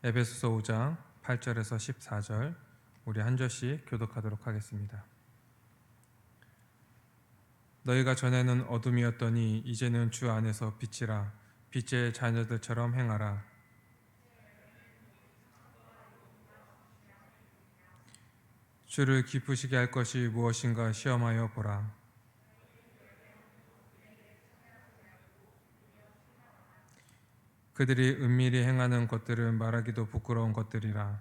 에베소서 5장 8절에서 14절 우리 한 절씩 교독하도록 하겠습니다. 너희가 전에는 어둠이었더니 이제는 주 안에서 빛이라. 빛의 자녀들처럼 행하라. 주를 기쁘시게 할 것이 무엇인가 시험하여 보라. 그들이 은밀히 행하는 것들은 말하기도 부끄러운 것들이라.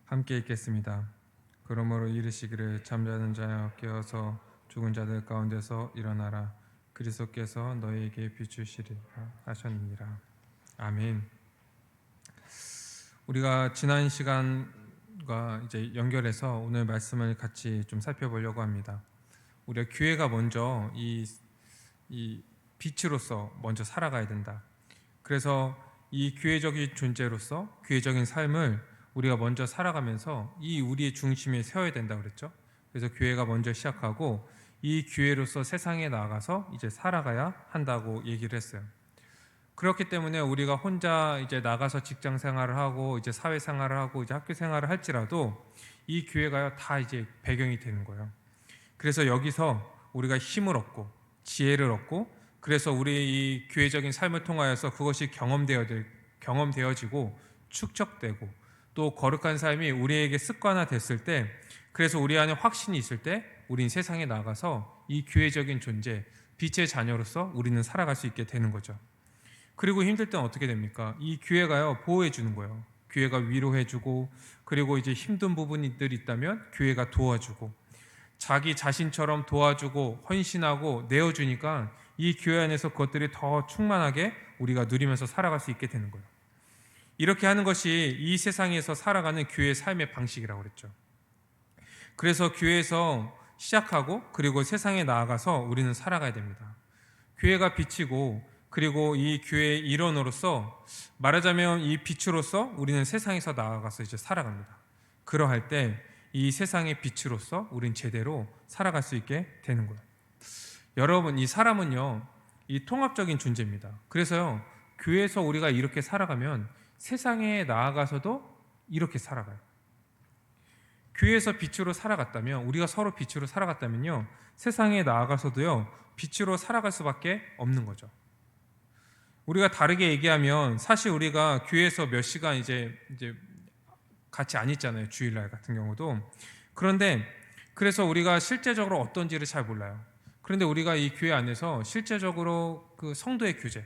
함께 읽겠습니다. 그러므로 이르시기를 잠자는 자여 깨어서 죽은 자들 가운데서 일어나라. 그리스도께서 너희에게 비추시리라 하셨느니라. 아멘. 우리가 지난 시간과 이제 연결해서 오늘 말씀을 같이 좀 살펴보려고 합니다. 우리가 교회가 먼저 이 빛으로서 먼저 살아가야 된다. 그래서 이 교회적인 존재로서 교회적인 삶을 우리가 먼저 살아가면서 이 우리의 중심에 세워야 된다 그랬죠. 그래서 교회가 먼저 시작하고 이 교회로서 세상에 나가서 이제 살아가야 한다고 얘기를 했어요. 그렇기 때문에 우리가 혼자 이제 나가서 직장 생활을 하고 이제 사회 생활을 하고 이제 학교 생활을 할지라도 이 교회가 다 이제 배경이 되는 거예요. 그래서 여기서 우리가 힘을 얻고 지혜를 얻고 그래서 우리 이 교회적인 삶을 통하여서 그것이 경험되어지고 축적되고 또 거룩한 삶이 우리에게 습관화 됐을 때 그래서 우리 안에 확신이 있을 때 우린 세상에 나가서 이 교회적인 존재 빛의 자녀로서 우리는 살아갈 수 있게 되는 거죠. 그리고 힘들 때는 어떻게 됩니까? 이 교회가요 보호해 주는 거예요. 교회가 위로해 주고 그리고 이제 힘든 부분들 있다면 교회가 도와주고 자기 자신처럼 도와주고 헌신하고 내어주니까 이 교회 안에서 그것들이 더 충만하게 우리가 누리면서 살아갈 수 있게 되는 거예요. 이렇게 하는 것이 이 세상에서 살아가는 교회의 삶의 방식이라고 그랬죠. 그래서 교회에서 시작하고 그리고 세상에 나아가서 우리는 살아가야 됩니다. 교회가 빛이고 그리고 이 교회의 일원으로서 말하자면 이 빛으로서 우리는 세상에서 나아가서 이제 살아갑니다. 그러할 때 이 세상의 빛으로서 우리는 제대로 살아갈 수 있게 되는 거예요. 여러분, 이 사람은요 이 통합적인 존재입니다. 그래서요 교회에서 우리가 이렇게 살아가면 세상에 나아가서도 이렇게 살아가요. 교회에서 빛으로 살아갔다면 우리가 서로 빛으로 살아갔다면요 세상에 나아가서도요 빛으로 살아갈 수밖에 없는 거죠. 우리가 다르게 얘기하면 사실 우리가 교회에서 몇 시간 이제 같이 안 있잖아요. 주일날 같은 경우도. 그런데 그래서 우리가 실제적으로 어떤지를 잘 몰라요. 그런데 우리가 이 교회 안에서 실제적으로 그 성도의 교제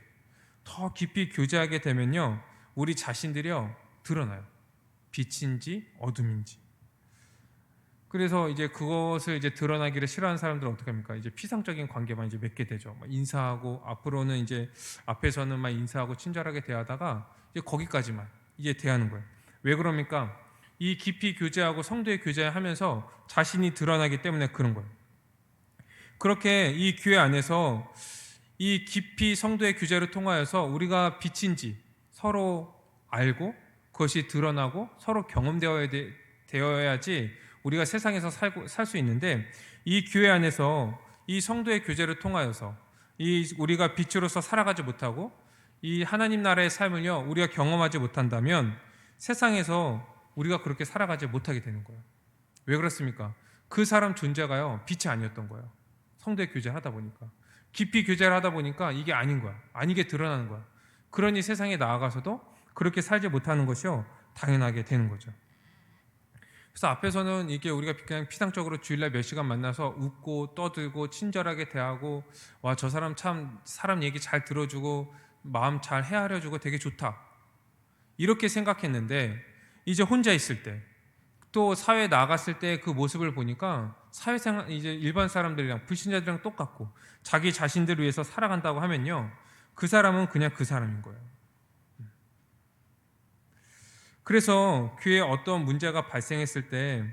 더 깊이 교제하게 되면요 우리 자신들이요 드러나요. 빛인지 어둠인지. 그래서 이제 그것을 이제 드러나기를 싫어하는 사람들은 어떻게 합니까? 이제 피상적인 관계만 이제 맺게 되죠. 인사하고 앞으로는 이제 앞에서는 막 인사하고 친절하게 대하다가 이제 거기까지만 이제 대하는 거예요. 왜 그럽니까? 이 깊이 교제하고 성도의 교제하면서 자신이 드러나기 때문에 그런 거예요. 그렇게 이 교회 안에서 이 깊이 성도의 교제를 통하여서 우리가 빛인지 서로 알고 그것이 드러나고 서로 경험되어야지 우리가 세상에서 살 수 있는데 이 교회 안에서 이 성도의 교제를 통하여서 이 우리가 빛으로서 살아가지 못하고 이 하나님 나라의 삶을요 우리가 경험하지 못한다면 세상에서 우리가 그렇게 살아가지 못하게 되는 거예요. 왜 그렇습니까? 그 사람 존재가요 빛이 아니었던 거예요. 성도의 교제를 하다 보니까 깊이 교제를 하다 보니까 이게 아닌 거야. 아니게 드러나는 거야. 그러니 세상에 나아가서도 그렇게 살지 못하는 것이요 당연하게 되는 거죠. 그래서 앞에서는 이게 우리가 그냥 피상적으로 주일날 몇 시간 만나서 웃고 떠들고 친절하게 대하고 와, 저 사람 참 사람 얘기 잘 들어주고 마음 잘 헤아려주고 되게 좋다 이렇게 생각했는데 이제 혼자 있을 때 또 사회에 나갔을 때 그 모습을 보니까 사회생활 이제 일반 사람들이랑 불신자들이랑 똑같고 자기 자신들을 위해서 살아간다고 하면요 그 사람은 그냥 그 사람인 거예요. 그래서 교회에 어떤 문제가 발생했을 때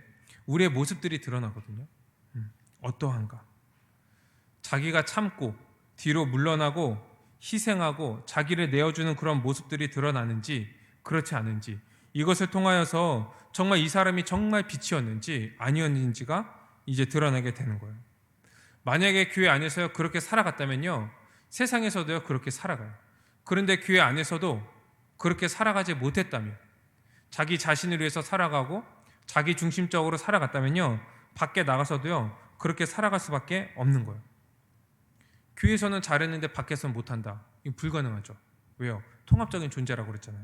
우리의 모습들이 드러나거든요. 어떠한가? 자기가 참고 뒤로 물러나고 희생하고 자기를 내어주는 그런 모습들이 드러나는지 그렇지 않은지 이것을 통하여서 정말 이 사람이 정말 빛이었는지 아니었는지가 이제 드러나게 되는 거예요. 만약에 교회 안에서 그렇게 살아갔다면요, 세상에서도요 그렇게 살아가요. 그런데 교회 안에서도 그렇게 살아가지 못했다면, 자기 자신을 위해서 살아가고 자기 중심적으로 살아갔다면요, 밖에 나가서도요 그렇게 살아갈 수밖에 없는 거예요. 교회에서는 잘했는데 밖에서는 못한다. 이거 불가능하죠. 왜요? 통합적인 존재라고 그랬잖아요.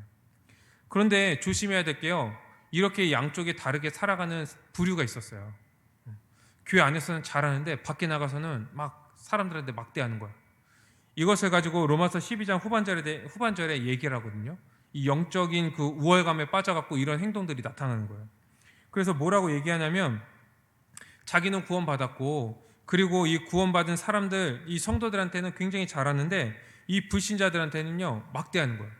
그런데 조심해야 될 게요, 이렇게 양쪽이 다르게 살아가는 부류가 있었어요. 교회 안에서는 잘하는데 밖에 나가서는 막 사람들한테 막대하는 거예요. 이것을 가지고 로마서 12장 후반절에 얘기를 하거든요. 이 영적인 그 우월감에 빠져갖고 이런 행동들이 나타나는 거예요. 그래서 뭐라고 얘기하냐면, 자기는 구원받았고 그리고 이 구원받은 사람들, 이 성도들한테는 굉장히 잘하는데 이 불신자들한테는요 막대하는 거예요.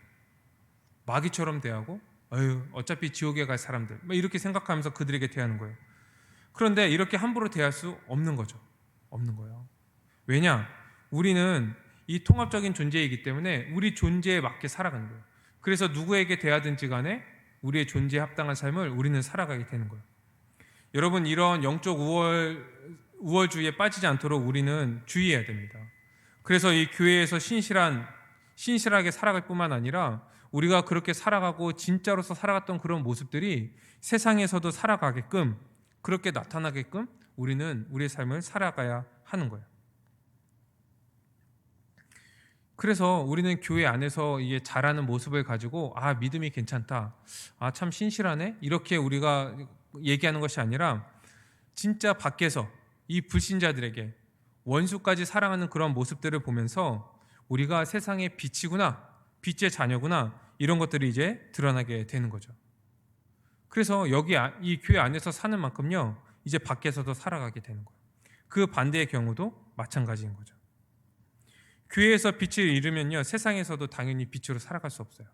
마귀처럼 대하고, 어휴 어차피 지옥에 갈 사람들, 이렇게 생각하면서 그들에게 대하는 거예요. 그런데 이렇게 함부로 대할 수 없는 거죠. 없는 거예요. 왜냐? 우리는 이 통합적인 존재이기 때문에 우리 존재에 맞게 살아가는 거예요. 그래서 누구에게 대하든지 간에 우리의 존재에 합당한 삶을 우리는 살아가게 되는 거예요. 여러분, 이런 영적 우월주의에 빠지지 않도록 우리는 주의해야 됩니다. 그래서 이 교회에서 신실하게 살아갈 뿐만 아니라 우리가 그렇게 살아가고 진짜로서 살아갔던 그런 모습들이 세상에서도 살아가게끔, 그렇게 나타나게끔 우리는 우리의 삶을 살아가야 하는 거예요. 그래서 우리는 교회 안에서 이게 잘하는 모습을 가지고 믿음이 괜찮다, 참 신실하네, 이렇게 우리가 얘기하는 것이 아니라 진짜 밖에서 이 불신자들에게 원수까지 사랑하는 그런 모습들을 보면서 우리가 세상의 빛이구나, 빛의 자녀구나, 이런 것들이 이제 드러나게 되는 거죠. 그래서 여기 이 교회 안에서 사는 만큼요 이제 밖에서도 살아가게 되는 거예요. 그 반대의 경우도 마찬가지인 거죠. 교회에서 빛을 잃으면요 세상에서도 당연히 빛으로 살아갈 수 없어요.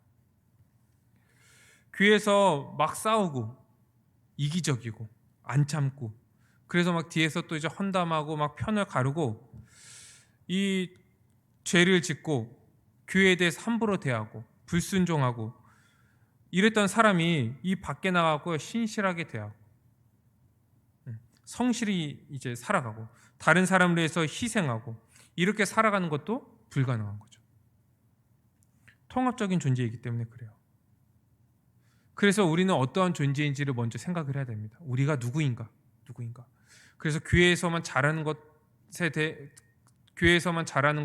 교회에서 막 싸우고 이기적이고 안 참고, 그래서 막 뒤에서 또 이제 헌담하고 막 편을 가르고 이 죄를 짓고 교회에 대해서 함부로 대하고 불순종하고 이랬던 사람이 이 밖에 나가고 신실하게 대하고 성실히 이제 살아가고 다른 사람을 위해서 희생하고 이렇게 살아가는 것도 불가능한 거죠. 통합적인 존재이기 때문에 그래요. 그래서 우리는 어떠한 존재인지를 먼저 생각을 해야 됩니다. 우리가 누구인가? 그래서 교회에서만 잘하는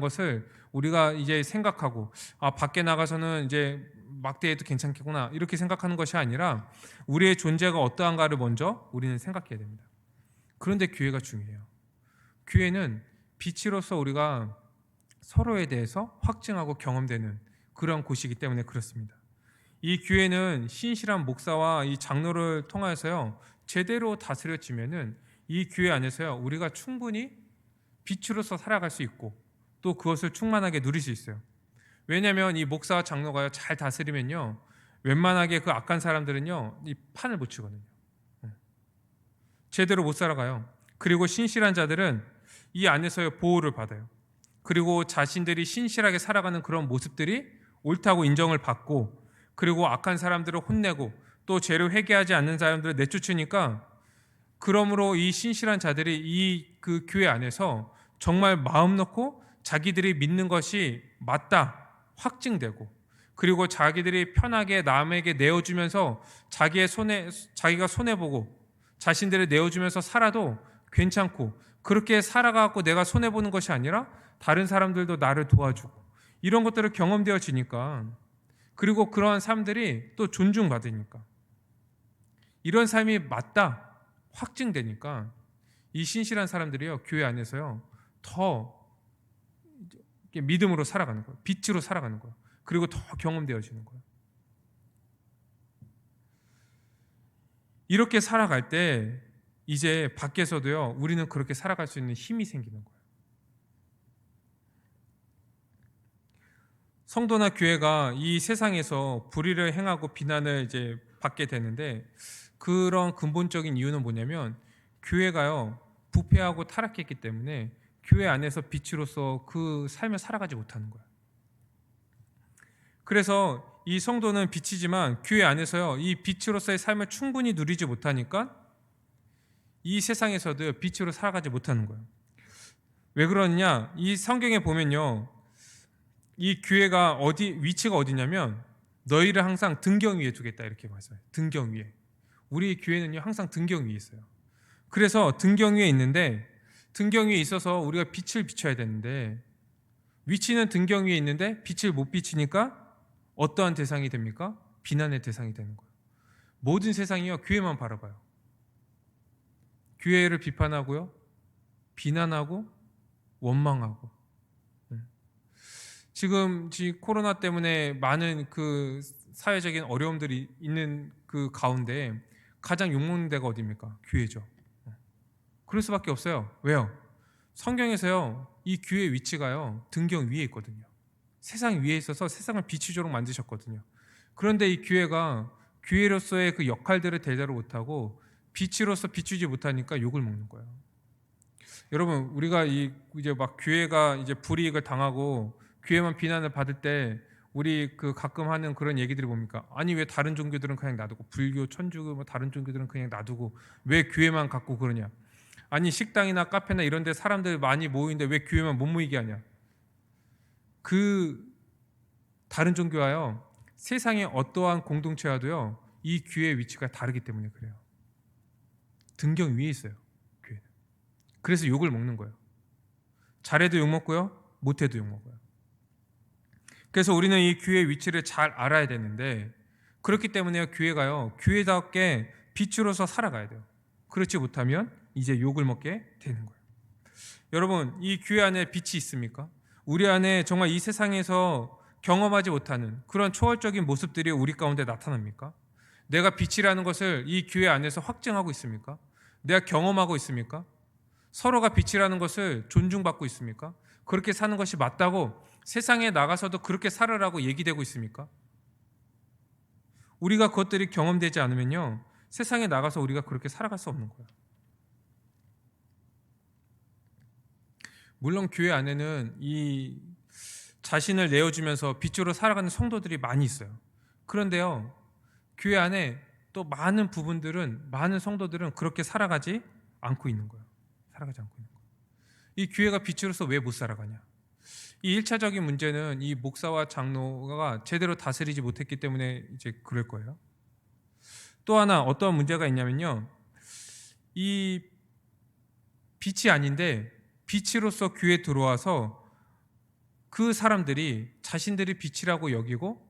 것을 우리가 이제 생각하고 밖에 나가서는 이제 막대해도 괜찮겠구나, 이렇게 생각하는 것이 아니라 우리의 존재가 어떠한가를 먼저 우리는 생각해야 됩니다. 그런데 교회가 중요해요. 교회는 빛으로서 우리가 서로에 대해서 확증하고 경험되는 그런 곳이기 때문에 그렇습니다. 이 교회는 신실한 목사와 이 장로를 통하여서요 제대로 다스려지면은 이 교회 안에서요 우리가 충분히 빛으로서 살아갈 수 있고 또 그것을 충만하게 누릴 수 있어요. 왜냐하면 이 목사와 장로가요 잘 다스리면요 웬만하게 그 악한 사람들은요 이 판을 못 치거든요. 제대로 못 살아가요. 그리고 신실한 자들은 이 안에서요 보호를 받아요. 그리고 자신들이 신실하게 살아가는 그런 모습들이 옳다고 인정을 받고, 그리고 악한 사람들을 혼내고 또 죄를 회개하지 않는 사람들을 내쫓으니까, 그러므로 이 신실한 자들이 이 그 교회 안에서 정말 마음 놓고 자기들이 믿는 것이 맞다 확증되고, 그리고 자기들이 편하게 남에게 내어주면서 자기가 손해보고 자신들을 내어주면서 살아도 괜찮고, 그렇게 살아가고 내가 손해보는 것이 아니라 다른 사람들도 나를 도와주고 이런 것들을 경험되어지니까, 그리고 그러한 사람들이 또 존중받으니까, 이런 삶이 맞다 확증되니까 이 신실한 사람들이요 교회 안에서요 더 믿음으로 살아가는 거예요. 빛으로 살아가는 거예요. 그리고 더 경험되어지는 거예요. 이렇게 살아갈 때 이제 밖에서도요 우리는 그렇게 살아갈 수 있는 힘이 생기는 거예요. 성도나 교회가 이 세상에서 불의를 행하고 비난을 이제 받게 되는데, 그런 근본적인 이유는 뭐냐면 교회가요 부패하고 타락했기 때문에 교회 안에서 빛으로서 그 삶을 살아가지 못하는 거예요. 그래서 이 성도는 빛이지만 교회 안에서요 이 빛으로서의 삶을 충분히 누리지 못하니까 이 세상에서도 빛으로 살아가지 못하는 거예요. 왜 그러느냐? 이 성경에 보면요, 이 교회가 위치가 어디냐면 너희를 항상 등경 위에 두겠다 이렇게 말씀해요. 등경 위에. 우리 교회는요 항상 등경 위에 있어요. 그래서 등경 위에 있는데, 등경 위에 있어서 우리가 빛을 비춰야 되는데, 위치는 등경 위에 있는데 빛을 못 비치니까 어떠한 대상이 됩니까? 비난의 대상이 되는 거예요. 모든 세상이요 교회만 바라봐요. 교회를 비판하고요, 비난하고, 원망하고. 지금 코로나 때문에 많은 그 사회적인 어려움들이 있는 그 가운데 가장 욕먹는 데가 어디입니까? 교회죠. 그럴 수밖에 없어요. 왜요? 성경에서요 이 교회 위치가요 등경 위에 있거든요. 세상 위에 있어서 세상을 비추도록 만드셨거든요. 그런데 이 교회가 교회로서의 그 역할들을 제대로 못하고 빛으로서 비추지 못하니까 욕을 먹는 거예요. 여러분, 우리가 이제 막 교회가 이제 불이익을 당하고 교회만 비난을 받을 때 우리 그 가끔 하는 그런 얘기들이 뭡니까? 아니 왜 다른 종교들은 그냥 놔두고, 불교, 천주교 뭐 다른 종교들은 그냥 놔두고 왜 교회만 갖고 그러냐? 아니 식당이나 카페나 이런 데 사람들 많이 모이는데 왜 교회만 못 모이게 하냐? 그 다른 종교와요 세상의 어떠한 공동체와도요 이 교회의 위치가 다르기 때문에 그래요. 등경 위에 있어요 교회는. 그래서 욕을 먹는 거예요. 잘해도 욕 먹고요, 못해도 욕 먹어요. 그래서 우리는 이 교회의 위치를 잘 알아야 되는데, 그렇기 때문에 교회가요 교회답게 빛으로서 살아가야 돼요. 그렇지 못하면 이제 욕을 먹게 되는 거예요. 여러분, 이 교회 안에 빛이 있습니까? 우리 안에 정말 이 세상에서 경험하지 못하는 그런 초월적인 모습들이 우리 가운데 나타납니까? 내가 빛이라는 것을 이 교회 안에서 확증하고 있습니까? 내가 경험하고 있습니까? 서로가 빛이라는 것을 존중받고 있습니까? 그렇게 사는 것이 맞다고 세상에 나가서도 그렇게 살으라고 얘기되고 있습니까? 우리가 그것들이 경험되지 않으면요 세상에 나가서 우리가 그렇게 살아갈 수 없는 거예요. 물론 교회 안에는 이 자신을 내어주면서 빛으로 살아가는 성도들이 많이 있어요. 그런데요 교회 안에 또 많은 부분들은, 많은 성도들은 그렇게 살아가지 않고 있는 거예요. 살아가지 않고 있는 거예요. 이 교회가 빛으로서 왜 못 살아가냐? 이 1차적인 문제는 이 목사와 장로가 제대로 다스리지 못했기 때문에 이제 그럴 거예요. 또 하나 어떤 문제가 있냐면요, 이 빛이 아닌데 빛으로서 교회에 들어와서 그 사람들이 자신들이 빛이라고 여기고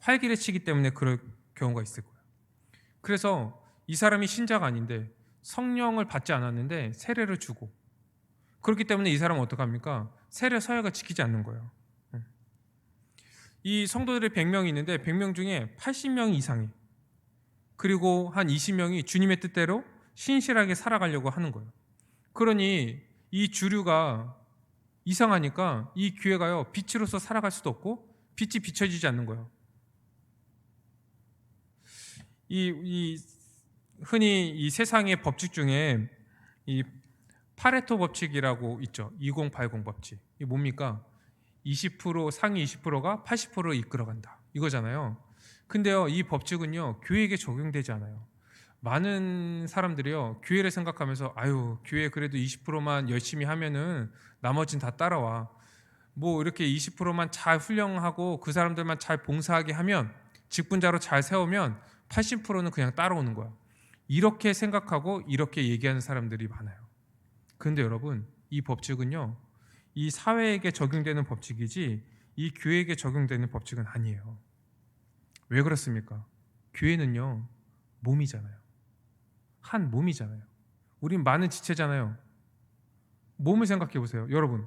활기를 치기 때문에 그럴 경우가 있을 거예요. 그래서 이 사람이 신자가 아닌데 성령을 받지 않았는데 세례를 주고, 그렇기 때문에 이 사람은 어떡합니까? 세례 서약을 지키지 않는 거예요. 이 성도들이 100명이 있는데 100명 중에 80명 이상이, 그리고 한 20명이 주님의 뜻대로 신실하게 살아가려고 하는 거예요. 그러니 이 주류가 이상하니까 이 교회가요 빛으로서 살아갈 수도 없고 빛이 비춰지지 않는 거예요. 흔히 이 세상의 법칙 중에 이 파레토 법칙이라고 있죠. 2080 법칙. 이게 뭡니까? 20% 상위 20%가 80%를 이끌어간다 이거잖아요. 근데요 이 법칙은요 교회에게 적용되지 않아요. 많은 사람들이요 교회를 생각하면서 아유 교회 그래도 20%만 열심히 하면은 나머지는 다 따라와, 뭐 이렇게 20%만 잘 훈련하고 그 사람들만 잘 봉사하게 하면, 직분자로 잘 세우면 80%는 그냥 따라오는 거야, 이렇게 생각하고 이렇게 얘기하는 사람들이 많아요. 그런데 여러분, 이 법칙은요 이 사회에게 적용되는 법칙이지 이 교회에게 적용되는 법칙은 아니에요. 왜 그렇습니까? 교회는요 몸이잖아요. 한 몸이잖아요. 우린 많은 지체잖아요. 몸을 생각해 보세요. 여러분,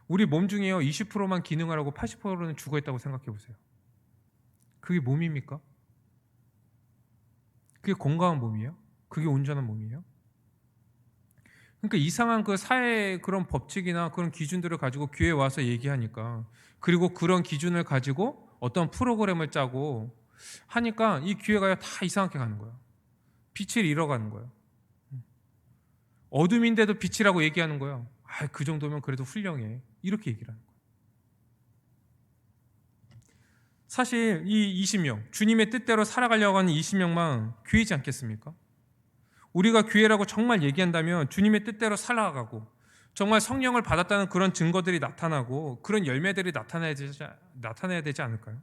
우리 몸 중에요 20%만 기능을 하고 80%는 죽어있다고 생각해 보세요. 그게 몸입니까? 그게 건강한 몸이에요? 그게 온전한 몸이에요? 그러니까 이상한 그 사회의 그런 법칙이나 그런 기준들을 가지고 교회에 와서 얘기하니까, 그리고 그런 기준을 가지고 어떤 프로그램을 짜고 하니까 이 교회가 다 이상하게 가는 거예요. 빛을 잃어가는 거예요. 어둠인데도 빛이라고 얘기하는 거예요. 아, 그 정도면 그래도 훌륭해, 이렇게 얘기를 하는 거예요. 사실 이 20명, 주님의 뜻대로 살아가려고 하는 20명만 교회지 않겠습니까? 우리가 교회라고 정말 얘기한다면 주님의 뜻대로 살아가고 정말 성령을 받았다는 그런 증거들이 나타나고 그런 열매들이 나타나야 되지 않을까요?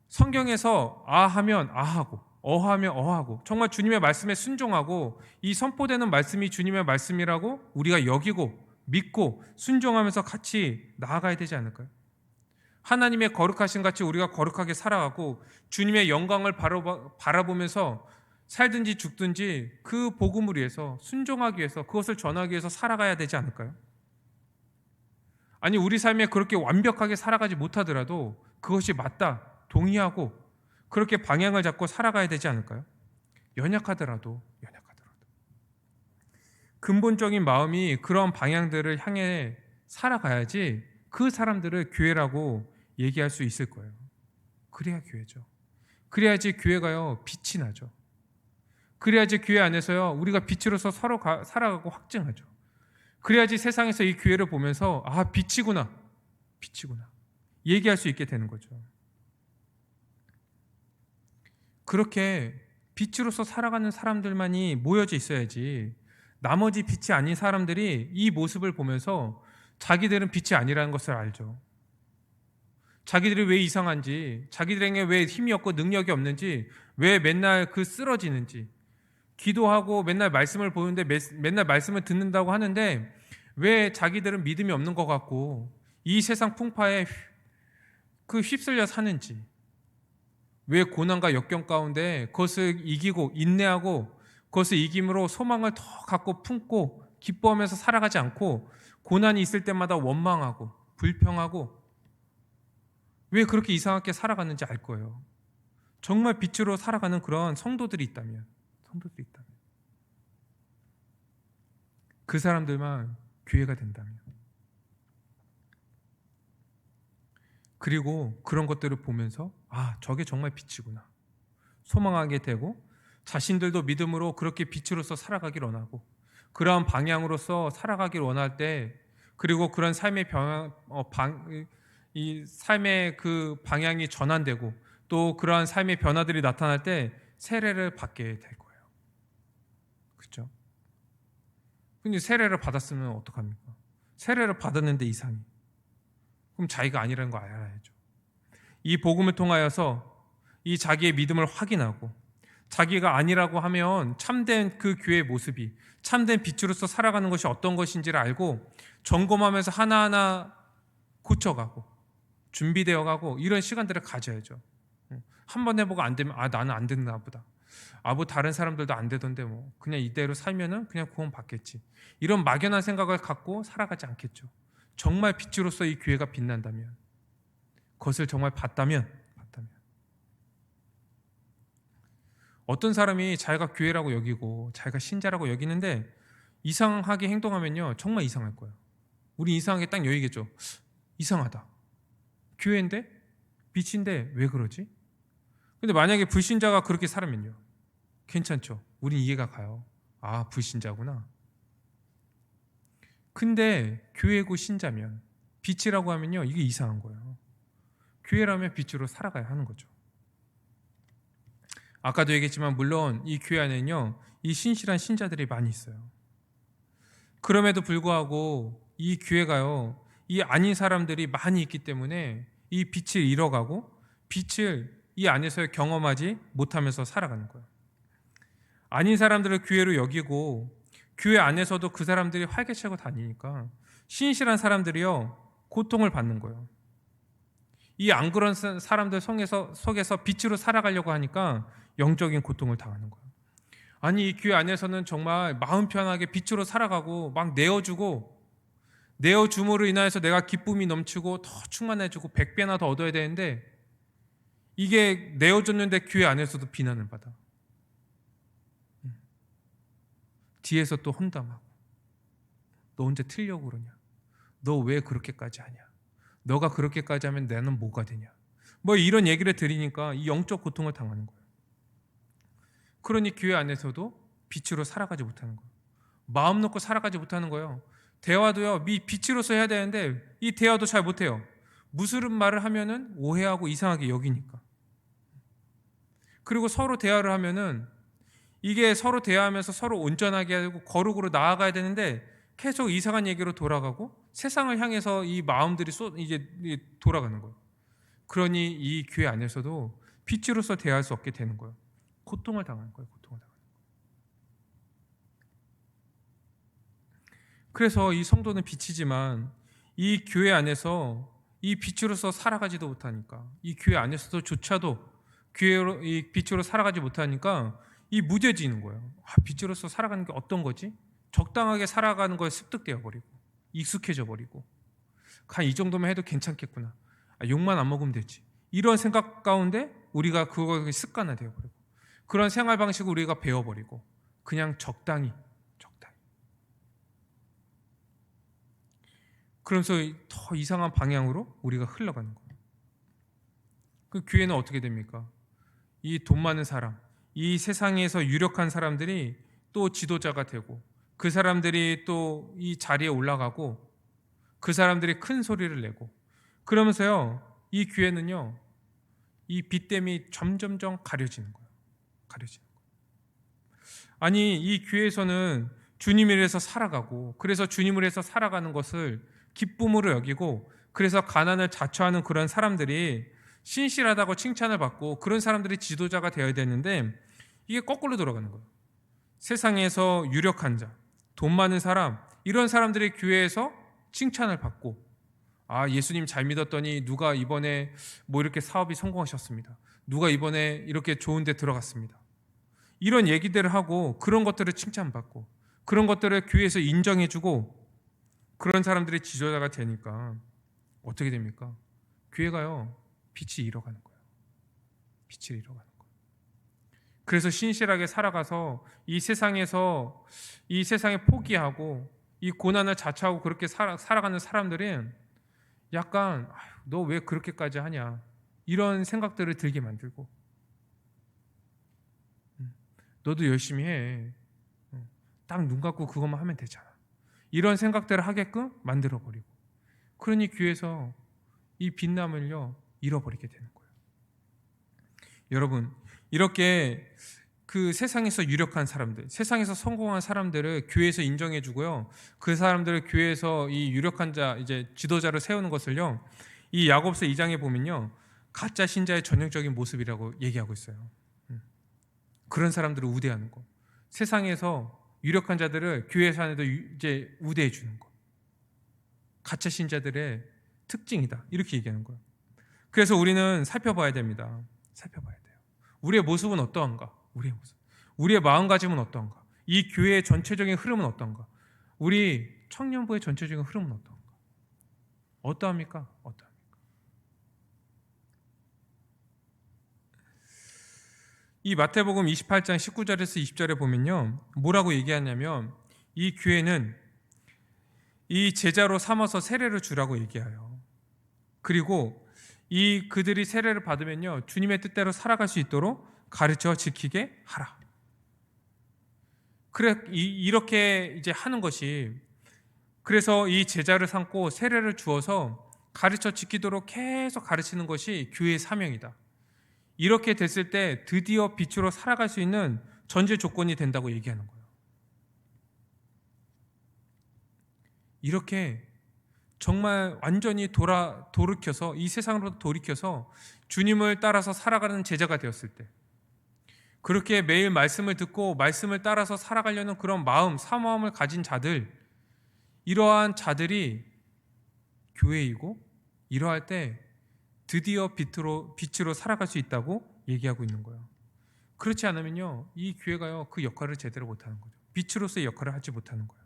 성경에서 아 하면 아하고 어하면 어하고 정말 주님의 말씀에 순종하고 이 선포되는 말씀이 주님의 말씀이라고 우리가 여기고 믿고 순종하면서 같이 나아가야 되지 않을까요? 하나님의 거룩하신 같이 우리가 거룩하게 살아가고 주님의 영광을 바라보면서 살든지 죽든지 그 복음을 위해서 순종하기 위해서 그것을 전하기 위해서 살아가야 되지 않을까요? 아니 우리 삶에 그렇게 완벽하게 살아가지 못하더라도 그것이 맞다 동의하고 그렇게 방향을 잡고 살아가야 되지 않을까요? 연약하더라도 근본적인 마음이 그런 방향들을 향해 살아가야지 그 사람들을 교회라고 얘기할 수 있을 거예요. 그래야 교회죠. 그래야지 교회가요 빛이 나죠. 그래야지 교회 안에서요 우리가 빛으로서 서로 살아가고 확증하죠. 그래야지 세상에서 이 교회를 보면서 아 빛이구나 얘기할 수 있게 되는 거죠. 그렇게 빛으로서 살아가는 사람들만이 모여져 있어야지 나머지 빛이 아닌 사람들이 이 모습을 보면서 자기들은 빛이 아니라는 것을 알죠. 자기들이 왜 이상한지, 자기들에게 왜 힘이 없고 능력이 없는지, 왜 맨날 쓰러지는지, 기도하고 맨날 말씀을 보는데 맨날 말씀을 듣는다고 하는데 왜 자기들은 믿음이 없는 것 같고 이 세상 풍파에 휩쓸려 사는지, 왜 고난과 역경 가운데 그것을 이기고 인내하고 그것을 이김으로 소망을 더 갖고 품고 기뻐하면서 살아가지 않고 고난이 있을 때마다 원망하고 불평하고 왜 그렇게 이상하게 살아가는지 알 거예요. 정말 빛으로 살아가는 그런 성도들이 있다면 그 사람들만 교회가 된다면, 그리고 그런 것들을 보면서 아 저게 정말 빛이구나 소망하게 되고 자신들도 믿음으로 그렇게 빛으로서 살아가길 원하고 그러한 방향으로서 살아가길 원할 때, 그리고 그런 삶의 이 삶의 그 방향이 전환되고 또 그러한 삶의 변화들이 나타날 때 세례를 받게 될 거예요. 그렇죠? 근데 세례를 받았으면 어떡합니까? 세례를 받았는데 이상해. 그럼 자기가 아니라는 거 알아야죠. 이 복음을 통하여서 이 자기의 믿음을 확인하고 자기가 아니라고 하면 참된 그 교회의 모습이 참된 빛으로서 살아가는 것이 어떤 것인지를 알고 점검하면서 하나하나 고쳐가고 준비되어 가고 이런 시간들을 가져야죠. 한 번 해보고 안 되면 아 나는 안 됐나 보다. 뭐 다른 사람들도 안 되던데 뭐 그냥 이대로 살면은 그냥 구원 받겠지. 이런 막연한 생각을 갖고 살아가지 않겠죠. 정말 빛으로서 이 교회가 빛난다면, 그것을 정말 봤다면 어떤 사람이 자기가 교회라고 여기고 자기가 신자라고 여기는데 이상하게 행동하면요 정말 이상할 거예요. 우리 이상하게 딱 여기겠죠. 이상하다. 교회인데 빛인데 왜 그러지? 근데 만약에 불신자가 그렇게 살면요 괜찮죠. 우린 이해가 가요. 아 불신자구나. 근데 교회고 신자면 빛이라고 하면요 이게 이상한 거예요. 교회라면 빛으로 살아가야 하는 거죠. 아까도 얘기했지만 물론 이 교회 안에는요 이 신실한 신자들이 많이 있어요. 그럼에도 불구하고 이 교회가요 이 아닌 사람들이 많이 있기 때문에 이 빛을 잃어가고 빛을 이 안에서 경험하지 못하면서 살아가는 거예요. 아닌 사람들을 교회로 여기고 교회 안에서도 그 사람들이 활개차고 다니니까 신실한 사람들이요 고통을 받는 거예요. 이 안 그런 사람들 속에서 빛으로 살아가려고 하니까 영적인 고통을 당하는 거예요. 아니 이 교회 안에서는 정말 마음 편하게 빛으로 살아가고 막 내어줌으로 인하여서 내가 기쁨이 넘치고 더 충만해지고 100배나 더 얻어야 되는데 이게 내어줬는데 교회 안에서도 비난을 받아. 뒤에서 또 혼담하고 너 언제 틀려고 그러냐? 너 왜 그렇게까지 하냐? 너가 그렇게까지 하면 나는 뭐가 되냐? 뭐 이런 얘기를 들으니까 이 영적 고통을 당하는 거예요. 그러니 교회 안에서도 빛으로 살아가지 못하는 거예요. 마음 놓고 살아가지 못하는 거예요. 대화도요 빛으로서 해야 되는데 이 대화도 잘 못해요. 무슨 말을 하면은 오해하고 이상하게 여기니까. 그리고 서로 대화를 하면은 이게 서로 대화하면서 서로 온전하게 하고 거룩으로 나아가야 되는데 계속 이상한 얘기로 돌아가고 세상을 향해서 이 마음들이 이제 돌아가는 거예요. 그러니 이 교회 안에서도 빛으로서 대할 수 없게 되는 거예요. 고통을 당하는 거예요. 고통을 당하는 거예요. 그래서 이 성도는 빛이지만 이 교회 안에서 이 빛으로서 살아가지도 못하니까, 이 교회 안에서도조차도 교회로 이 빛으로 살아가지 못하니까 이 무뎌지는 거예요. 빛으로서 살아가는 게 어떤 거지? 적당하게 살아가는 거에 습득되어 버리고 익숙해져 버리고, 이 정도만 해도 괜찮겠구나. 욕만 안 먹으면 되지. 이런 생각 가운데 우리가 그거 습관화되어 버리고, 그런 생활 방식을 우리가 배워버리고 그냥 적당히. 그러면서 더 이상한 방향으로 우리가 흘러가는 거예요. 그 교회는 어떻게 됩니까? 이 돈 많은 사람, 이 세상에서 유력한 사람들이 또 지도자가 되고, 그 사람들이 또 이 자리에 올라가고, 그 사람들이 큰 소리를 내고, 그러면서요 이 교회는요 이 빛됨이 점점점 가려지는 거예요. 가려지는 거예요. 아니, 이 교회에서는 주님을 위해서 살아가고, 그래서 주님을 위해서 살아가는 것을 기쁨으로 여기고, 그래서 가난을 자처하는 그런 사람들이 신실하다고 칭찬을 받고, 그런 사람들이 지도자가 되어야 되는데 이게 거꾸로 돌아가는 거예요. 세상에서 유력한 자, 돈 많은 사람, 이런 사람들이 교회에서 칭찬을 받고, 예수님 잘 믿었더니 누가 이번에 뭐 이렇게 사업이 성공하셨습니다. 누가 이번에 이렇게 좋은 데 들어갔습니다. 이런 얘기들을 하고, 그런 것들을 칭찬받고, 그런 것들을 교회에서 인정해주고, 그런 사람들이 지도자가 되니까 어떻게 됩니까? 교회가요 빛이 잃어가는 거예요. 빛을 잃어가는 거예요. 그래서 신실하게 살아가서 이 세상에서, 이 세상에 포기하고 이 고난을 자처하고 그렇게 살아가는 사람들은 약간 너 왜 그렇게까지 하냐, 이런 생각들을 들게 만들고, 너도 열심히 해, 딱 눈 감고 그것만 하면 되잖아, 이런 생각들을 하게끔 만들어버리고, 그러니 교회에서 이 빛남을요 잃어버리게 되는 거예요. 여러분, 이렇게 그 세상에서 유력한 사람들, 세상에서 성공한 사람들을 교회에서 인정해주고요, 그 사람들을 교회에서 이 유력한 자, 이제 지도자를 세우는 것을요 이 야고보서 2장에 보면요 가짜 신자의 전형적인 모습이라고 얘기하고 있어요. 그런 사람들을 우대하는 거, 세상에서 유력한 자들을 교회 안에도 이제 우대해 주는 거, 가짜 신자들의 특징이다, 이렇게 얘기하는 거예요. 그래서 우리는 살펴봐야 됩니다. 살펴봐야 돼요. 우리의 모습은 어떠한가? 우리의 마음가짐은 어떠한가? 이 교회의 전체적인 흐름은 어떠한가? 우리 청년부의 전체적인 흐름은 어떠한가? 어떠합니까? 이 마태복음 28장 19절에서 20절에 보면요 뭐라고 얘기하냐면, 이 교회는 이 제자로 삼아서 세례를 주라고 얘기해요. 그리고 이 그들이 세례를 받으면요 주님의 뜻대로 살아갈 수 있도록 가르쳐 지키게 하라. 그래, 이렇게 이제 하는 것이, 그래서 이 제자를 삼고 세례를 주어서 가르쳐 지키도록 계속 가르치는 것이 교회의 사명이다. 이렇게 됐을 때 드디어 빛으로 살아갈 수 있는 전제 조건이 된다고 얘기하는 거예요. 이렇게 정말 완전히 돌이켜서, 이 세상으로 돌이켜서 주님을 따라서 살아가는 제자가 되었을 때, 그렇게 매일 말씀을 듣고 말씀을 따라서 살아가려는 그런 마음, 사모함을 가진 자들, 이러한 자들이 교회이고, 이러할 때 드디어 빛으로 살아갈 수 있다고 얘기하고 있는 거예요. 그렇지 않으면요 이 교회가요 그 역할을 제대로 못하는 거죠. 빛으로서의 역할을 하지 못하는 거예요.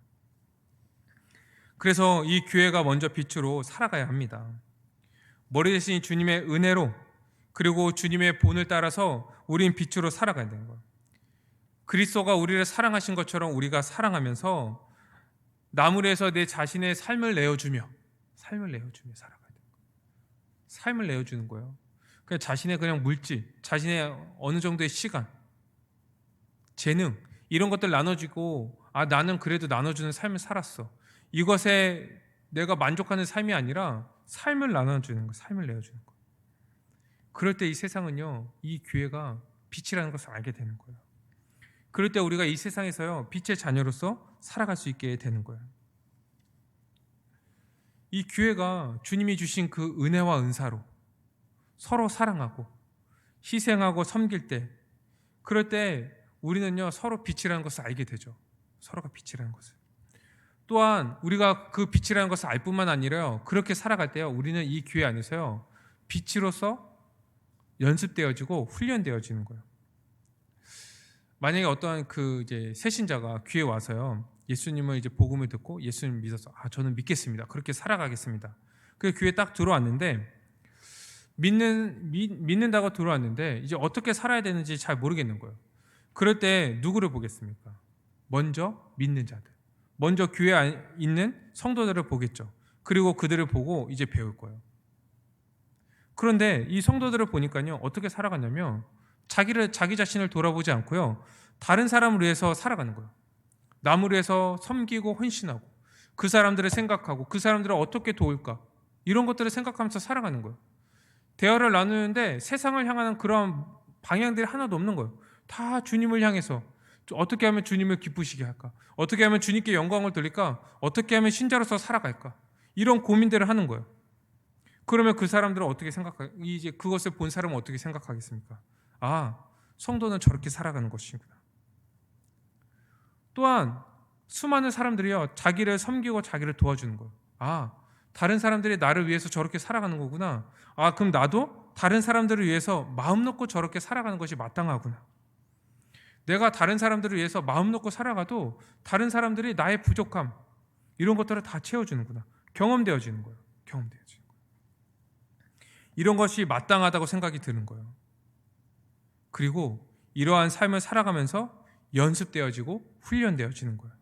그래서 이 교회가 먼저 빛으로 살아가야 합니다. 머리 대신 주님의 은혜로, 그리고 주님의 본을 따라서 우린 빛으로 살아가야 되는 거예요. 그리스도가 우리를 사랑하신 것처럼 우리가 사랑하면서 남을 위해서 내 자신의 삶을 내어주며 살아가야 돼요. 삶을 내어주는 거예요. 그냥 자신의 그냥 물질, 자신의 어느 정도의 시간, 재능, 이런 것들 나눠주고, 나는 그래도 나눠주는 삶을 살았어, 이것에 내가 만족하는 삶이 아니라 삶을 나눠주는 거, 삶을 내어주는 거. 그럴 때 이 세상은요 이 교회가 빛이라는 것을 알게 되는 거예요. 그럴 때 우리가 이 세상에서요 빛의 자녀로서 살아갈 수 있게 되는 거예요. 이 교회가 주님이 주신 그 은혜와 은사로 서로 사랑하고 희생하고 섬길 때, 그럴 때 우리는요 서로 빛이라는 것을 알게 되죠. 서로가 빛이라는 것을. 또한 우리가 그 빛이라는 것을 알 뿐만 아니라요, 그렇게 살아갈 때요 우리는 이 교회 안에서요 빛으로서 연습되어지고 훈련되어지는 거예요. 만약에 어떠한 그 이제 새신자가 교회 와서요 예수님을 이제 복음을 듣고 예수님 믿어서 저는 믿겠습니다, 그렇게 살아가겠습니다. 그 교회 딱 들어왔는데 믿는다고 들어왔는데 이제 어떻게 살아야 되는지 잘 모르겠는 거예요. 그럴 때 누구를 보겠습니까? 먼저 믿는 자들, 먼저 교회 안에 있는 성도들을 보겠죠. 그리고 그들을 보고 이제 배울 거예요. 그런데 이 성도들을 보니까요 어떻게 살아가냐면 자기 자신을 돌아보지 않고요 다른 사람을 위해서 살아가는 거예요. 남을 위해서 섬기고 헌신하고 그 사람들을 생각하고 그 사람들을 어떻게 도울까, 이런 것들을 생각하면서 살아가는 거예요. 대화를 나누는데 세상을 향하는 그런 방향들이 하나도 없는 거예요. 다 주님을 향해서 어떻게 하면 주님을 기쁘시게 할까, 어떻게 하면 주님께 영광을 돌릴까, 어떻게 하면 신자로서 살아갈까, 이런 고민들을 하는 거예요. 그러면 그 사람들은 어떻게 이제 그것을 본 사람은 어떻게 생각하겠습니까? 성도는 저렇게 살아가는 것이구나. 또한 수많은 사람들이요 자기를 섬기고 자기를 도와주는 거예요. 다른 사람들이 나를 위해서 저렇게 살아가는 거구나. 그럼 나도 다른 사람들을 위해서 마음 놓고 저렇게 살아가는 것이 마땅하구나. 내가 다른 사람들을 위해서 마음 놓고 살아가도 다른 사람들이 나의 부족함, 이런 것들을 다 채워주는구나. 경험되어지는 거예요. 경험되어지는 거예요. 이런 것이 마땅하다고 생각이 드는 거예요. 그리고 이러한 삶을 살아가면서 연습되어지고 훈련되어지는 거예요.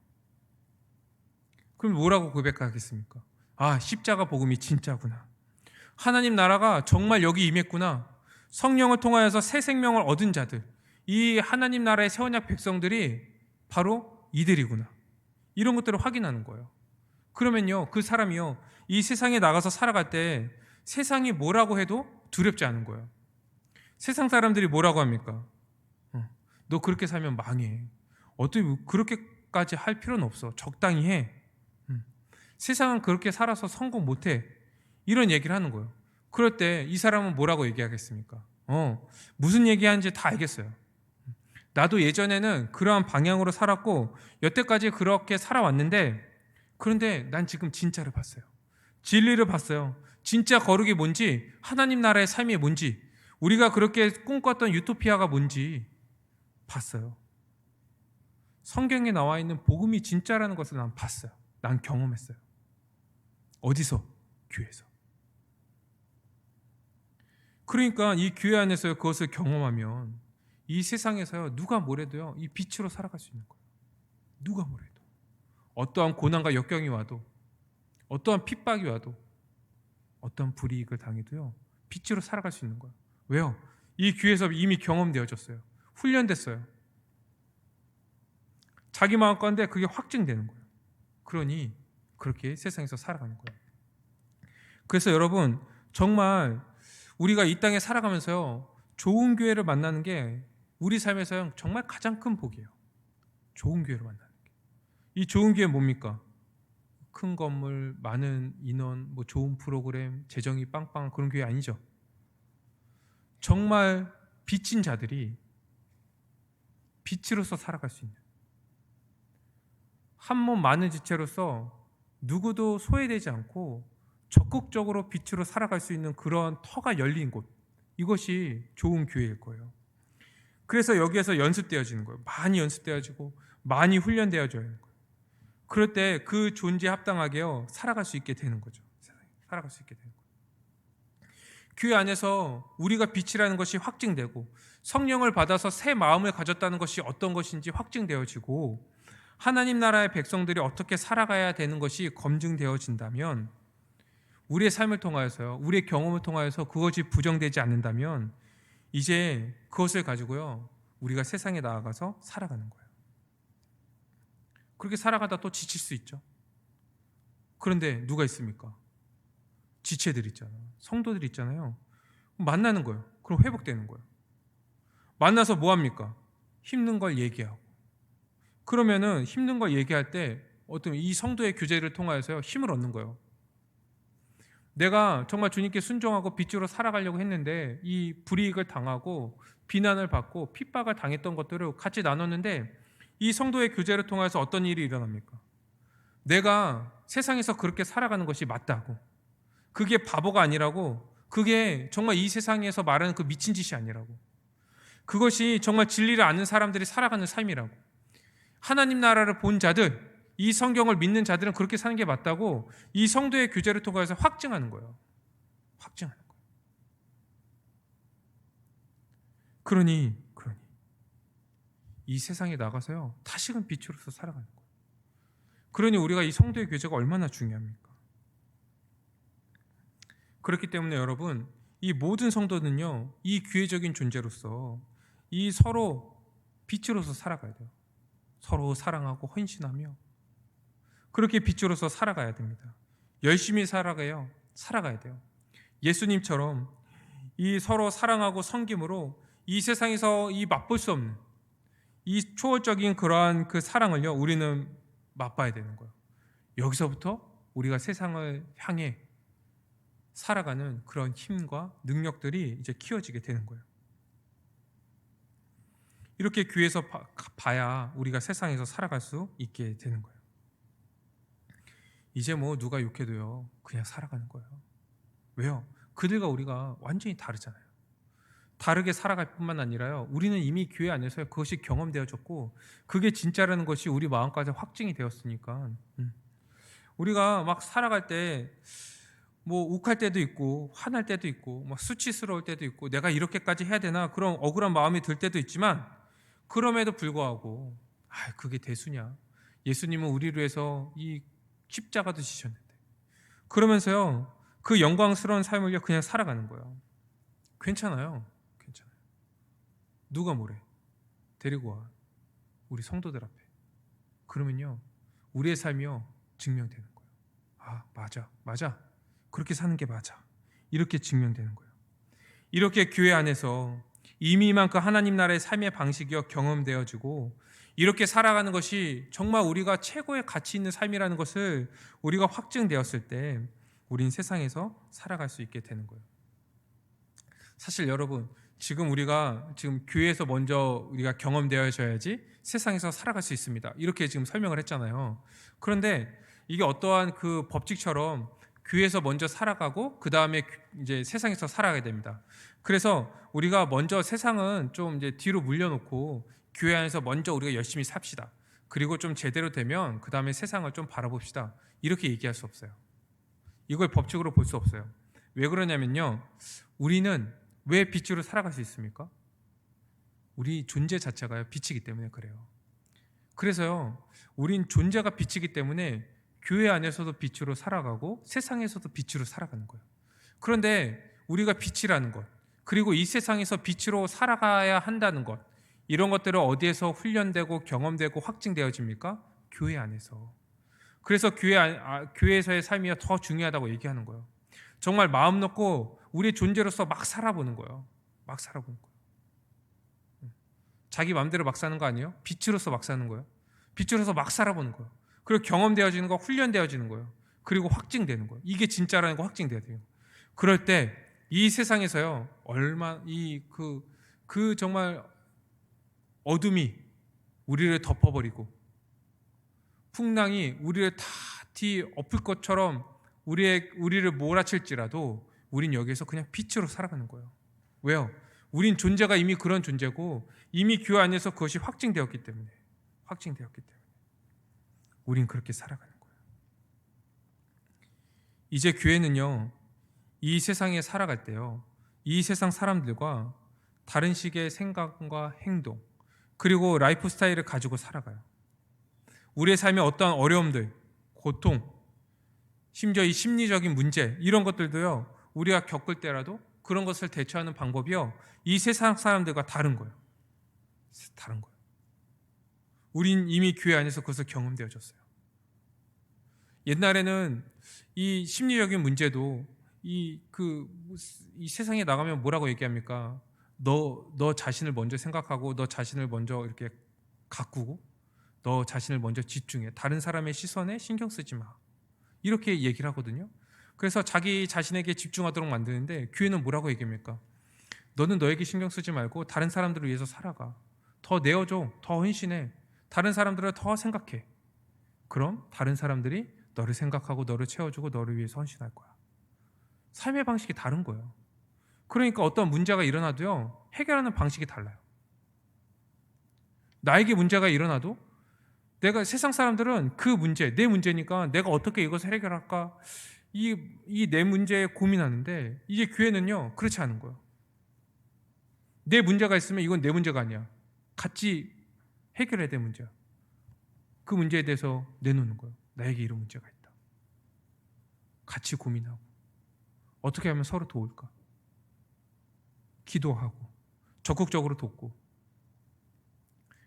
그럼 뭐라고 고백하겠습니까? 십자가 복음이 진짜구나. 하나님 나라가 정말 여기 임했구나. 성령을 통하여서 새 생명을 얻은 자들, 이 하나님 나라의 새 언약 백성들이 바로 이들이구나. 이런 것들을 확인하는 거예요. 그러면요 그 사람이요 이 세상에 나가서 살아갈 때 세상이 뭐라고 해도 두렵지 않은 거예요. 세상 사람들이 뭐라고 합니까? 너 그렇게 살면 망해. 어떻게 그렇게까지 할 필요는 없어. 적당히 해. 세상은 그렇게 살아서 성공 못해. 이런 얘기를 하는 거예요. 그럴 때 이 사람은 뭐라고 얘기하겠습니까? 무슨 얘기하는지 다 알겠어요. 나도 예전에는 그러한 방향으로 살았고 여태까지 그렇게 살아왔는데, 그런데 난 지금 진짜를 봤어요. 진리를 봤어요. 진짜 거룩이 뭔지, 하나님 나라의 삶이 뭔지, 우리가 그렇게 꿈꿨던 유토피아가 뭔지 봤어요. 성경에 나와 있는 복음이 진짜라는 것을 난 봤어요. 난 경험했어요. 어디서? 교회에서. 그러니까 이 교회 안에서 그것을 경험하면 이 세상에서요 누가 뭐래도요 이 빛으로 살아갈 수 있는 거예요. 누가 뭐래도. 어떠한 고난과 역경이 와도, 어떠한 핍박이 와도, 어떠한 불이익을 당해도요 빛으로 살아갈 수 있는 거예요. 왜요? 이 교회에서 이미 경험되어졌어요. 훈련됐어요. 자기 마음 가운데 그게 확증되는 거예요. 그러니 그렇게 세상에서 살아가는 거예요. 그래서 여러분, 정말 우리가 이 땅에 살아가면서요 좋은 교회를 만나는 게 우리 삶에서 정말 가장 큰 복이에요. 좋은 교회를 만나는 게. 이 좋은 교회 뭡니까? 큰 건물, 많은 인원, 좋은 프로그램, 재정이 빵빵한 그런 교회 아니죠. 정말 빚진 자들이 빛으로서 살아갈 수 있는, 한 몸 많은 지체로서 누구도 소외되지 않고 적극적으로 빛으로 살아갈 수 있는 그런 터가 열린 곳, 이것이 좋은 교회일 거예요. 그래서 여기에서 연습되어지는 거예요. 많이 연습되어지고 많이 훈련되어져야 하는 거예요. 그럴 때 그 존재에 합당하게요 살아갈 수 있게 되는 거죠. 살아갈 수 있게 되는 거예요. 교회 안에서 우리가 빛이라는 것이 확증되고 성령을 받아서 새 마음을 가졌다는 것이 어떤 것인지 확증되어지고 하나님 나라의 백성들이 어떻게 살아가야 되는 것이 검증되어진다면, 우리의 삶을 통하여서요, 우리의 경험을 통하여서 그것이 부정되지 않는다면 이제 그것을 가지고요 우리가 세상에 나아가서 살아가는 거예요. 그렇게 살아가다 또 지칠 수 있죠. 그런데 누가 있습니까? 지체들 있잖아요. 성도들 있잖아요. 만나는 거예요. 그럼 회복되는 거예요. 만나서 뭐 합니까? 힘든 걸 얘기하고. 그러면은 힘든 걸 얘기할 때 어떤 이 성도의 교제를 통하여서요 힘을 얻는 거예요. 내가 정말 주님께 순종하고 빛으로 살아가려고 했는데 이 불이익을 당하고 비난을 받고 핍박을 당했던 것들을 같이 나눴는데 이 성도의 교제를 통해서 어떤 일이 일어납니까? 내가 세상에서 그렇게 살아가는 것이 맞다고, 그게 바보가 아니라고, 그게 정말 이 세상에서 말하는 그 미친 짓이 아니라고, 그것이 정말 진리를 아는 사람들이 살아가는 삶이라고, 하나님 나라를 본 자들, 이 성경을 믿는 자들은 그렇게 사는 게 맞다고 이 성도의 교제를 통해서 확증하는 거예요. 확증하는 거예요. 그러니 이 세상에 나가서요 다시금 빛으로서 살아가는 거예요. 그러니 우리가 이 성도의 교제가 얼마나 중요합니까? 그렇기 때문에 여러분, 이 모든 성도는요 이 교회적인 존재로서 이 서로 빛으로서 살아가야 돼요. 서로 사랑하고 헌신하며 그렇게 빛으로서 살아가야 됩니다. 열심히 살아가야 돼요. 예수님처럼 이 서로 사랑하고 섬김으로 이 세상에서 이 맛볼 수 없는 이 초월적인 그러한 그 사랑을요 우리는 맛봐야 되는 거예요. 여기서부터 우리가 세상을 향해 살아가는 그런 힘과 능력들이 이제 키워지게 되는 거예요. 이렇게 교회에서 봐야 우리가 세상에서 살아갈 수 있게 되는 거예요. 이제 뭐 누가 욕해도요 그냥 살아가는 거예요. 왜요? 그들과 우리가 완전히 다르잖아요. 다르게 살아갈 뿐만 아니라요 우리는 이미 교회 안에서 그것이 경험되어졌고 그게 진짜라는 것이 우리 마음까지 확증이 되었으니까 우리가 막 살아갈 때 뭐 욱할 때도 있고 화날 때도 있고 막 수치스러울 때도 있고 내가 이렇게까지 해야 되나 그런 억울한 마음이 들 때도 있지만 그럼에도 불구하고 그게 대수냐, 예수님은 우리를 위해서 이 십자가도 지셨는데 그러면서요 그 영광스러운 삶을 그냥 살아가는 거예요. 괜찮아요. 누가 뭐래? 데리고 와. 우리 성도들 앞에. 그러면요 우리의 삶이요 증명되는 거예요. 맞아. 그렇게 사는 게 맞아. 이렇게 증명되는 거예요. 이렇게 교회 안에서 이미만큼 하나님 나라의 삶의 방식이요 경험되어지고 이렇게 살아가는 것이 정말 우리가 최고의 가치 있는 삶이라는 것을 우리가 확증되었을 때 우린 세상에서 살아갈 수 있게 되는 거예요. 사실 여러분, 우리가 교회에서 먼저 우리가 경험되어져야지 세상에서 살아갈 수 있습니다. 이렇게 지금 설명을 했잖아요. 그런데 이게 어떠한 그 법칙처럼 교회에서 먼저 살아가고 그 다음에 이제 세상에서 살아가야 됩니다. 그래서 우리가 먼저 세상은 좀 이제 뒤로 물려놓고 교회 안에서 먼저 우리가 열심히 삽시다. 그리고 좀 제대로 되면 그 다음에 세상을 좀 바라봅시다. 이렇게 얘기할 수 없어요. 이걸 법칙으로 볼 수 없어요. 왜 그러냐면요, 우리는 왜 빛으로 살아갈 수 있습니까? 우리 존재 자체가 빛이기 때문에 그래요. 그래서요, 우린 존재가 빛이기 때문에 교회 안에서도 빛으로 살아가고 세상에서도 빛으로 살아가는 거예요. 그런데 우리가 빛이라는 것, 그리고 이 세상에서 빛으로 살아가야 한다는 것, 이런 것들은 어디에서 훈련되고 경험되고 확증되어집니까? 교회 안에서. 그래서 교회에서의 삶이 더 중요하다고 얘기하는 거예요. 정말 마음 놓고 우리의 존재로서 막 살아보는 거예요. 막 살아보는 거예요. 자기 마음대로 막 사는 거 아니에요? 빛으로서 막 사는 거예요. 빛으로서 막 살아보는 거예요. 그리고 경험되어지는 거, 훈련되어지는 거예요. 그리고 확증되는 거예요. 이게 진짜라는 거 확증돼야 돼요. 그럴 때 이 세상에서요, 정말 어둠이 우리를 덮어버리고 풍랑이 우리를 다 뒤엎을 것처럼 우리를 몰아칠지라도 우린 여기에서 그냥 빛으로 살아가는 거예요. 왜요? 우린 존재가 이미 그런 존재고 이미 교회 안에서 그것이 확증되었기 때문에 우린 그렇게 살아가는 거예요. 이제 교회는요, 이 세상에 살아갈 때요, 이 세상 사람들과 다른 식의 생각과 행동 그리고 라이프 스타일을 가지고 살아가요. 우리의 삶에 어떠한 어려움들, 고통, 심지어 이 심리적인 문제 이런 것들도요 우리가 겪을 때라도 그런 것을 대처하는 방법이요 이 세상 사람들과 다른 거예요. 우린 이미 교회 안에서 그것을 경험되어졌어요. 옛날에는 이 심리적인 문제도 이 세상에 나가면 뭐라고 얘기합니까? 너 자신을 먼저 생각하고 너 자신을 먼저 이렇게 가꾸고 너 자신을 먼저 집중해. 다른 사람의 시선에 신경 쓰지 마. 이렇게 얘기를 하거든요. 그래서 자기 자신에게 집중하도록 만드는데 교회는 뭐라고 얘기합니까? 너는 너에게 신경 쓰지 말고 다른 사람들을 위해서 살아가. 더 내어줘. 더 헌신해. 다른 사람들을 더 생각해. 그럼 다른 사람들이 너를 생각하고 너를 채워주고 너를 위해서 헌신할 거야. 삶의 방식이 다른 거예요. 그러니까 어떤 문제가 일어나도요, 해결하는 방식이 달라요. 나에게 문제가 일어나도 내가 세상 사람들은 그 문제, 내 문제니까 내가 어떻게 이것을 해결할까? 이 내 문제에 고민하는데 이게 교회는요, 그렇지 않은 거예요. 내 문제가 있으면 이건 내 문제가 아니야. 같이 해결해야 될 문제야. 그 문제에 대해서 내놓는 거예요. 나에게 이런 문제가 있다. 같이 고민하고 어떻게 하면 서로 도울까? 기도하고 적극적으로 돕고.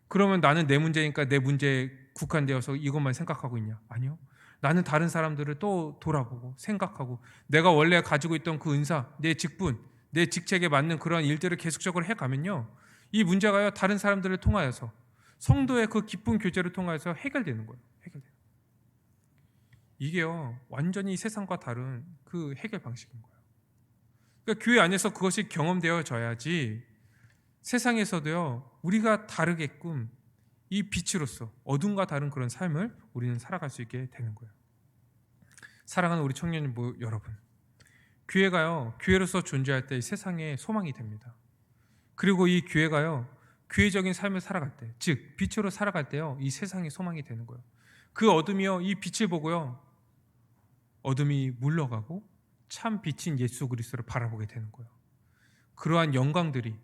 그러면 나는 내 문제니까 내 문제에 국한되어서 이것만 생각하고 있냐? 아니요. 나는 다른 사람들을 또 돌아보고 생각하고 내가 원래 가지고 있던 그 은사, 내 직분, 내 직책에 맞는 그런 일들을 계속적으로 해가면요, 이 문제가요, 다른 사람들을 통하여서 성도의 그 기쁜 교제를 통하여서 해결되는 거예요. 해결돼요. 이게요, 완전히 세상과 다른 그 해결 방식인 거예요. 그러니까 교회 안에서 그것이 경험되어져야지 세상에서도요, 우리가 다르게끔 이 빛으로서 어둠과 다른 그런 삶을 우리는 살아갈 수 있게 되는 거예요. 사랑하는 우리 청년 여러분, 교회가요, 교회로서 존재할 때 이 세상에 소망이 됩니다. 그리고 이 교회가요, 교회적인 삶을 살아갈 때, 즉 빛으로 살아갈 때요, 이 세상에 소망이 되는 거예요. 그 어둠이요, 이 빛을 보고요, 어둠이 물러가고 참 빛인 예수 그리스도를 바라보게 되는 거예요. 그러한 영광들이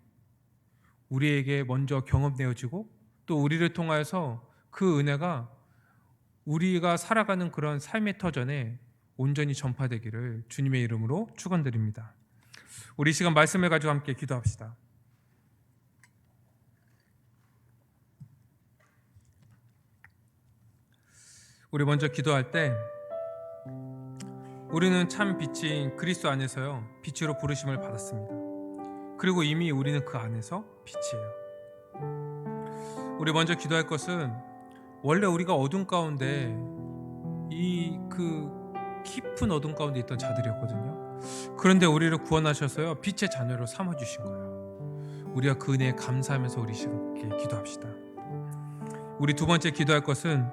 우리에게 먼저 경험되어지고 또 우리를 통하여서 그 은혜가 우리가 살아가는 그런 삶의 터전에 온전히 전파되기를 주님의 이름으로 축원드립니다. 우리 시간 말씀을 가지고 함께 기도합시다. 우리 먼저 기도할 때 우리는 참 빛인 그리스도 안에서요, 빛으로 부르심을 받았습니다. 그리고 이미 우리는 그 안에서 빛이에요. 우리 먼저 기도할 것은 원래 우리가 어둠 가운데 이 그 깊은 어둠 가운데 있던 자들이었거든요. 그런데 우리를 구원하셔서요, 빛의 자녀로 삼아주신 거예요. 우리가 그 은혜에 감사하면서 우리 함께 기도합시다. 우리 두 번째 기도할 것은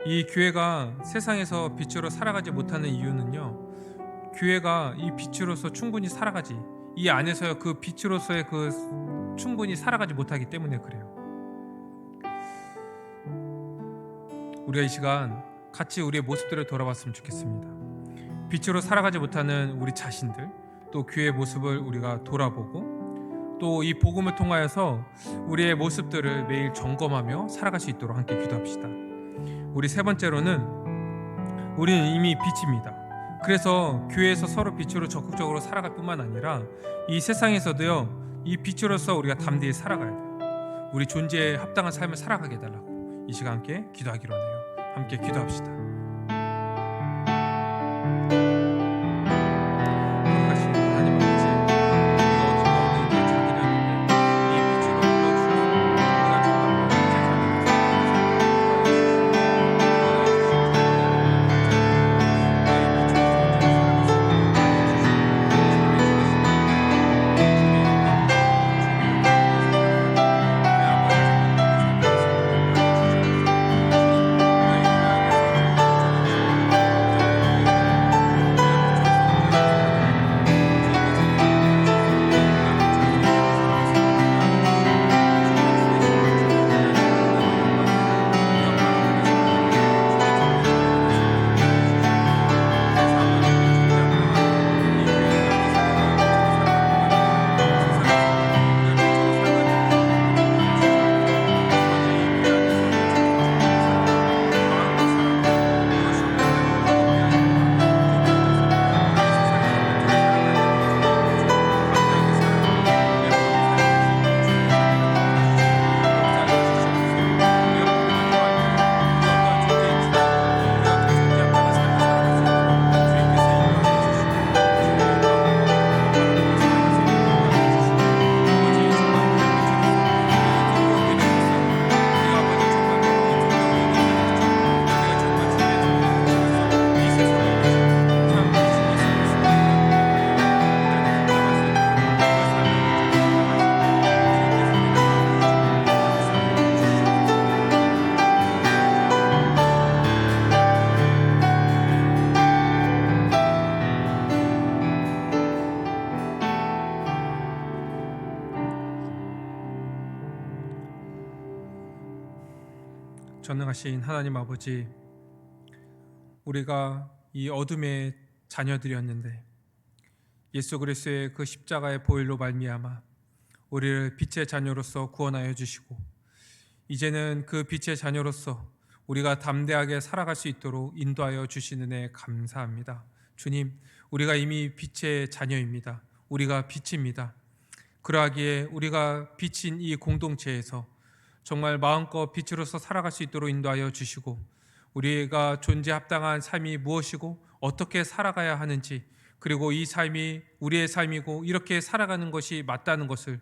이 교회가 세상에서 빛으로 살아가지 못하는 이유는요, 교회가 이 빛으로서 충분히 살아가지, 이 안에서요 그 빛으로서의 그 충분히 살아가지 못하기 때문에 그래요. 우리가 이 시간 같이 우리의 모습들을 돌아봤으면 좋겠습니다. 빛으로 살아가지 못하는 우리 자신들, 또 교회의 모습을 우리가 돌아보고 또 이 복음을 통하여서 우리의 모습들을 매일 점검하며 살아갈 수 있도록 함께 기도합시다. 우리 세 번째로는 우리는 이미 빛입니다. 그래서 교회에서 서로 빛으로 적극적으로 살아갈 뿐만 아니라 이 세상에서도요, 이 빛으로서 우리가 담대히 살아가야 돼요. 우리 존재에 합당한 삶을 살아가게 해달라고 이 시간 함께 기도하기로 하네요. 함께 기도합시다. 전능하신 하나님 아버지, 우리가 이 어둠의 자녀들이었는데 예수 그리스도의 그 십자가의 보혈로 말미암아 우리를 빛의 자녀로서 구원하여 주시고, 이제는 그 빛의 자녀로서 우리가 담대하게 살아갈 수 있도록 인도하여 주시는 애 감사합니다. 주님, 우리가 이미 빛의 자녀입니다. 우리가 빛입니다. 그러하기에 우리가 빛인 이 공동체에서 정말 마음껏 빛으로서 살아갈 수 있도록 인도하여 주시고, 우리가 존재 합당한 삶이 무엇이고 어떻게 살아가야 하는지, 그리고 이 삶이 우리의 삶이고 이렇게 살아가는 것이 맞다는 것을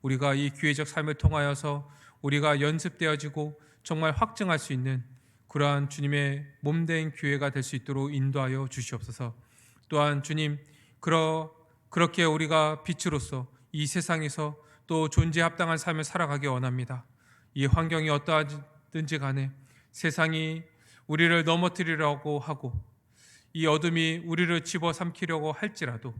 우리가 이 교회적 삶을 통하여서 우리가 연습되어지고 정말 확증할 수 있는 그러한 주님의 몸된 교회가 될 수 있도록 인도하여 주시옵소서. 또한 주님, 그렇게 우리가 빛으로서 이 세상에서 또 존재 합당한 삶을 살아가기 원합니다. 이 환경이 어떠하든지 간에 세상이 우리를 넘어뜨리려고 하고 이 어둠이 우리를 집어삼키려고 할지라도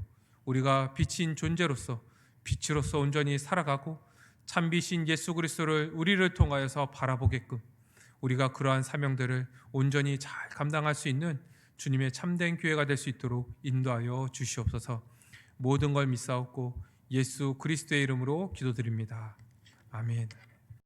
우리가 빛인 존재로서 빛으로서 온전히 살아가고 참빛인 예수 그리스도를 우리를 통하여서 바라보게끔 우리가 그러한 사명들을 온전히 잘 감당할 수 있는 주님의 참된 교회가 될 수 있도록 인도하여 주시옵소서. 모든 걸 믿사옵고 예수 그리스도의 이름으로 기도드립니다. 아멘.